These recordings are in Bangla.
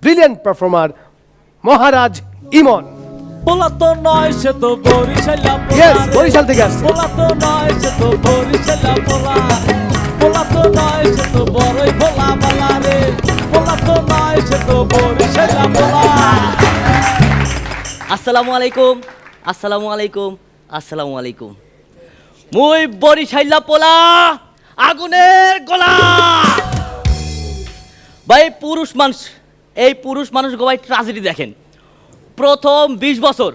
ব্রিলিয়ান্ট পারফর্মার মহারাজ ইমন। পোলা তো নয় সে তো বরিশালা পোলা। ইয়েস, বরিশাল থেকে আসছে। পোলা তো নয় সে তো বরিশালা পোলা। পোলা তো নয় সে তো বড়ই ভোলা বালা রে। পোলা তো নয় সে তো বরিশালা পোলা। আসসালামু আলাইকুম, আসসালামু আলাইকুম, আসসালামু আলাইকুম। মুই বরিশাইলা পোলা, আগুনের গোলা। ভাই পুরুষ মানুষ, এই পুরুষ মানুষ ভাই ট্রাজেডি দেখেন। প্রথম 20 বছর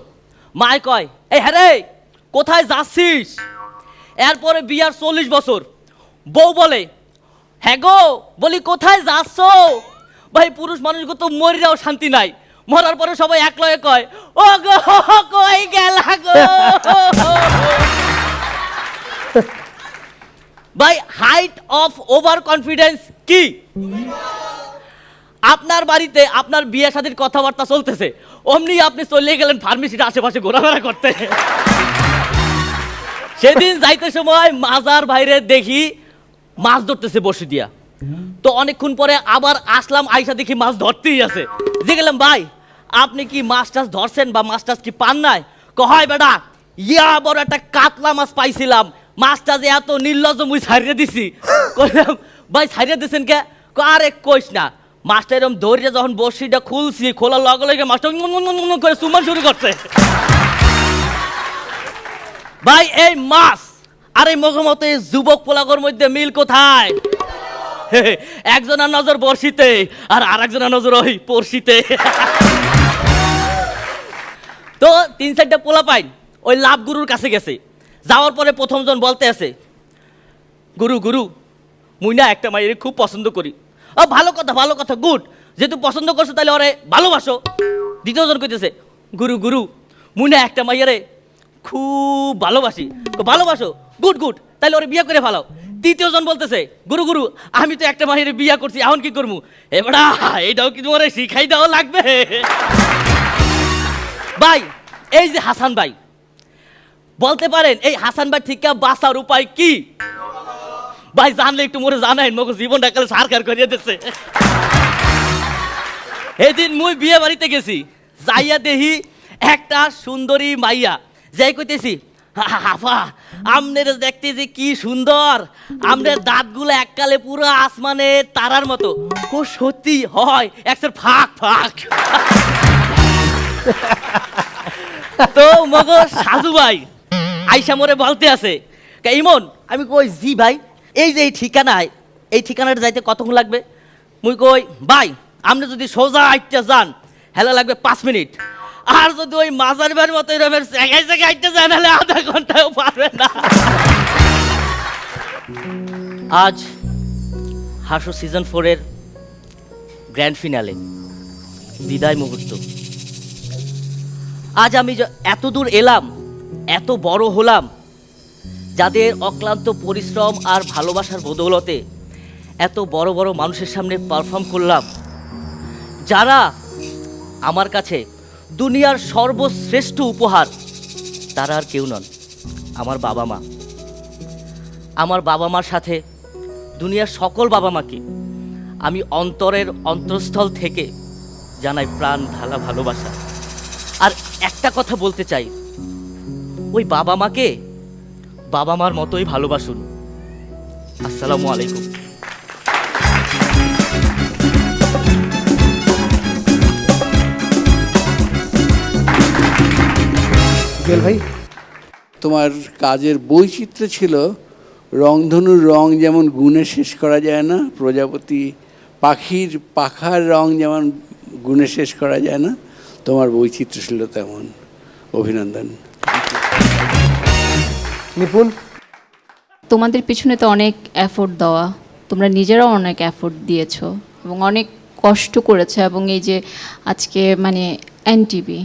মায় কয় এই হ্যাঁ রে কোথায় যাচ্ছিস। এরপরে বিয়ার 40 বছর বউ বলে হ্যাঁ গো, বলি কোথায় যাচ্ছ। ভাই পুরুষ মানুষকে তো মরিরাও শান্তি নাই। মরার পরে সবাই এক লয়ে কয় ও গো কই গেলা গো। ভাই হাইট অফ ওভার কনফিডেন্স কি? আপনার বাড়িতে আপনার বিয়ে শাদীর কথাবার্তা চলতেছে, অমনি আপনি চলে গেলেন ফার্মেসির আশেপাশে ঘোরাফেরা করতে। সেদিন যাইতে সময় মাজার বাইরে দেখি মাছ ধরতেছে বসে দিয়া। তো অনেকক্ষণ পরে আবার আসলাম, আইসা দেখি মাছ ধরতেই আছে। যে গেলাম ভাই আপনি কি মাছ টাছ ধরছেন বা মাছ টাছ কি পান নাই? কয় বেটা ইয়া বড় একটা কাতলা মাছ পাইছিলাম, মাছটা যে এত নির্লজ্জ মুই ছাড়িয়ে দিছি। কইলাম ভাই ছাড়িয়ে দিছেন কে? আরে কইস না, মাছটা এরকম ধরে যখন বড়শিটা খুলছি, খোলার লগে লগে মাছটা করে চুমান শুরু করছে। ভাই এই মাছ আর এই মগমতে যুবক পোলাগর মধ্যে মিল কোথায়? একজনের নজর বড়শিতে আর আরেকজনের নজর ওই পড়শিতে। তো 3-4টা পোলা পাই ওই লাভ গুরুর কাছে গেছে। যাওয়ার পরে প্রথমজন বলতে আছে গুরু গুরু মুই না একটা মাইয়ের খুব পছন্দ করি। ও ভালো কথা ভালো কথা, গুড, যেহেতু পছন্দ করছো তাহলে ওরে ভালোবাসো। দ্বিতীয়জন কইতেছে গুরু গুরু মুই না একটা মাইয়ারে খুব ভালোবাসি। ভালোবাসো, গুড গুড, তাহলে ওরে বিয়ে করে ফেলাও। তৃতীয়জন বলতেছে গুরু গুরু আমি তো একটা মাইয়ারে বিয়ে করছি, এখন কি করবো? এবারা এইটাও কি তোমার শিখাই দেওয়া লাগবে? ভাই এই যে হাসান ভাই, বলতে পারেন এই হাসান ভাই ঠিক বাঁচার উপায় কি? ভাই জানলে একটু মোরে জানাই, মগো জীবনটা কালে সারকার করিয়ে দিচ্ছে। এদিন মুই বিয়ে বাড়িতে গেছি, যাইয়া দেখি একটা সুন্দরী মাইয়া, যাই কইতেছি হাফা আমনের দেখতে যে কি সুন্দর, আমনের দাঁতগুলো এককালে পুরো আসমানের তারার মতো। ও সত্যি হয় একসের ফাঁক ফাঁক। তো মগো সাজু ভাই আইসা মোরে বলতে আছে ইমন, আমি কই জি ভাই, এই যে এই ঠিকানায়, এই ঠিকানাটা যাইতে কতক্ষণ লাগবে? মুই কই ভাই আপনি যদি সোজা আইতে যান হেলা লাগবে 5 মিনিট, আর যদি ওই মাজার বাড়ির মতো এরকমের জায়গায় জায়গায় আইতে যান হলে আধা ঘন্টাও পারবে না। আজ হাসু সিজন 4-এর গ্র্যান্ড ফিনালে, বিদায় মুহূর্ত। আজ আমি এত দূর এলাম, এত বড় হলাম, যাদের অক্লান্ত পরিশ্রম আর ভালোবাসার বদৌলতে এত বড় বড় মানুষের সামনে পারফর্ম করলাম। যারা আমার কাছে দুনিয়ার সর্বশ্রেষ্ঠ উপহার, তারা আর কেউ নন, আমার বাবা মা। আমার বাবা মার সাথে দুনিয়ার সকল বাবা মাকে আমি অন্তরের অন্তঃস্থল থেকে জানাই প্রাণ ঢালা ভালোবাসা। আর একটা কথা বলতে চাই, ওই বাবা মাকে বাবা মার মতোই ভালোবাসুন। আসসালামু আলাইকুম। ভাই তোমার কাজের বৈচিত্র্য ছিল, রংধনুর রং যেমন গুণে শেষ করা যায় না, প্রজাপতি পাখির পাখার রং যেমন গুণে শেষ করা যায় না, তোমার বৈচিত্র্য ছিল তেমন। অভিনন্দন। নিপুণ, তোমাদের পিছনে তো অনেক এফোর্ট দেওয়া, তোমরা নিজেরাও অনেক এফোর্ট দিয়েছো এবং অনেক কষ্ট করেছো, এবং এই যে আজকে মানে এনটিভি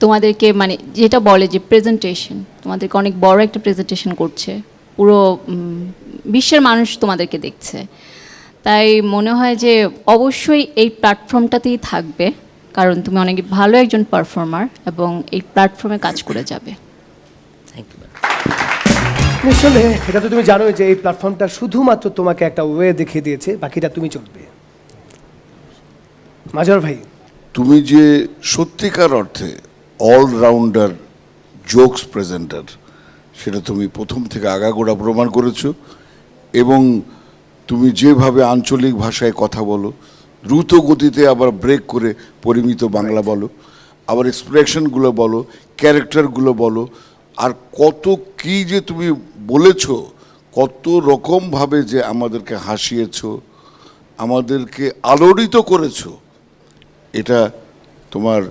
তোমাদেরকে মানে যেটা বলে যে প্রেজেন্টেশন, তোমাদেরকে অনেক বড় একটা প্রেজেন্টেশন করছে, পুরো বিশ্বের মানুষ তোমাদেরকে দেখছে। তাই মনে হয় যে অবশ্যই এই প্ল্যাটফর্মটাতেই থাকবে, কারণ তুমি অনেক ভালো একজন পারফর্মার এবং এই প্ল্যাটফর্মে কাজ করে যাবে। Thank you. নিঃসন্দেহে এটা তো তুমি জানোই যে এই প্ল্যাটফর্মটা শুধুমাত্র তোমাকে একটা ওয়ে দেখিয়ে দিয়েছে, বাকিটা তুমি চলবে। মাজহার ভাই, তুমি যে সত্যিকার অর্থে অলরাউন্ডার জোকস প্রেজেন্টার, সেটা তুমি প্রথম থেকে আগাগোড়া প্রমাণ করেছো। এবং তুমি যেভাবে আঞ্চলিক ভাষায় কথা বলো, দ্রুত গতিতে আবার ব্রেক করে পরিমিত বাংলা বলো, আবার এক্সপ্রেশনগুলো বলো, ক্যারেক্টারগুলো বলো, আর কত কি যে তুমি বলেছো, কত রকমভাবে যে আমাদেরকে হাসিয়েছো, আমাদেরকে আলোড়িত করেছো, এটা তোমার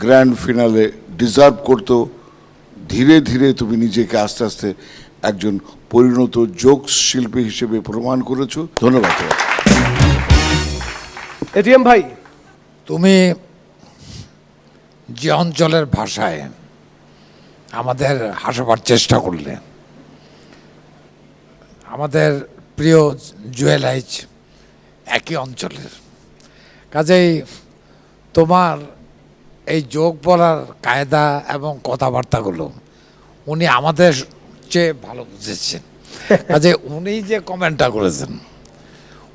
গ্র্যান্ড ফিনালে ডিজার্ভ করতো। ধীরে ধীরে তুমি নিজেকে আস্তে আস্তে একজন পরিণত জোকস শিল্পী হিসেবে প্রমাণ করেছো। ধন্যবাদ। এটিএম ভাই, তুমি যে অঞ্চলের ভাষায় আমাদের হাসাবার চেষ্টা করলে, আমাদের প্রিয় জুয়েল আইচ একই অঞ্চলের, কাজেই তোমার এই যোগ বলার কায়দা এবং কথাবার্তাগুলো উনি আমাদের চেয়ে ভালো বুঝেছেন। কাজে উনি যে কমেন্টটা করেছেন,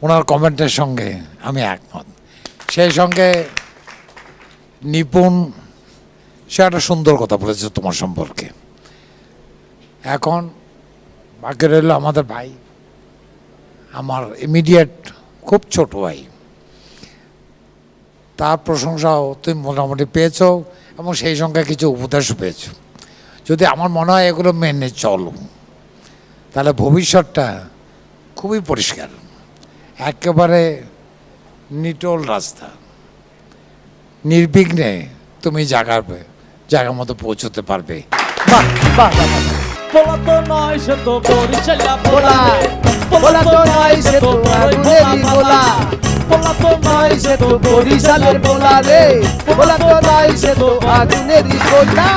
ওনার কমেন্টের সঙ্গে আমি একমত। সেই সঙ্গে নিপুণ সে একটা সুন্দর কথা বলেছে তোমার সম্পর্কে। এখন বাকি রইল আমাদের ভাই, আমার ইমিডিয়েট খুব ছোট ভাই, তার প্রশংসাও তুমি মোটামুটি পেয়েছো এবং সেই সঙ্গে কিছু উপদেশও পেয়েছো। যদি আমার মনে হয় এগুলো মেনে চলো, তাহলে ভবিষ্যৎটা খুবই পরিষ্কার, একেবারে নিটোল রাস্তা, নির্বিঘ্নে তুমি জায়গার মতো পৌঁছতে পারবে। বাহ বাহ বাহ বাহ। পোলা তো নয় সে তো বরিশালা পোলা, পোলা তো নয় সে তো আগুনেরই গোলা, পোলা তো নয় সে তো বরিশালের পোলা রে, পোলা তো নয় সে তো আগুনেরই গোলা।